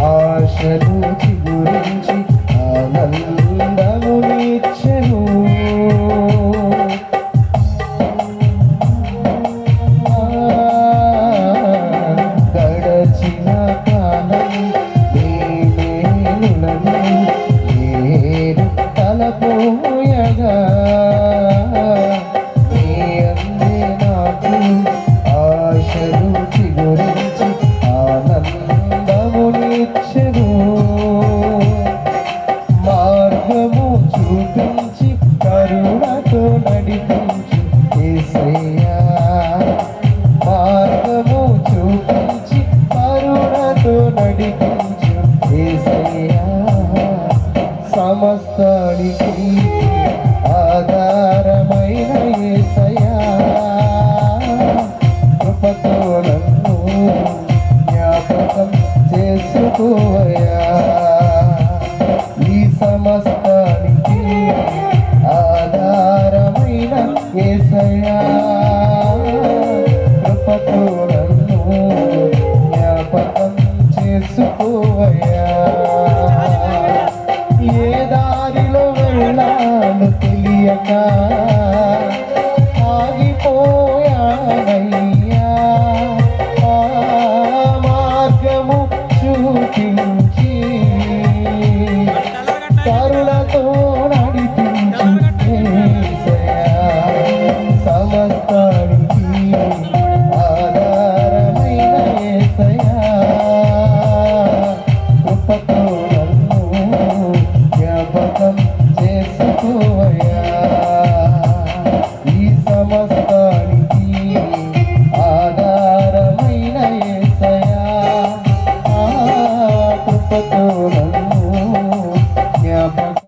ఆశలు చిగురించి ఆనందమునిచ్చెను. గడచిన కాలం నేనులను నేను తలపోయగా నీ అందే నాకు ఆశలు చిగురించి ఆనందమునిచ్చెను. మార్గము చూపించి కరుణతో నడిపించు యేసయ్యా. మార్గము చూపించి కరుణతో నడిపించు యేసయ్యా. సమస్తానికి ఆధారమైన యేసయ్యా. కృపతో నన్ను జ్ఞాపకం చేసుకోవయ్యా. ఈ సమస్తానికి ఆధారమైన యేసయ్యా. కృపతో నన్ను జ్ఞాపకం చేసుకోవయ్యా. ఏ దారిలో వెళ్ళాలో తెలియక ఆగిపోయానయ్యా. ఆ మార్గము చూపించి కరుణతో నడిపించు యేసయ్యా. సమస్తానికి ఆధారమైన యేసయ్యా. కృపతో నన్ను జ్ఞాపకం చేసుకోవయ్యా. ఈ సమస్తానికి ఆధారమైన యేసయ్యా. కృపతో నన్ను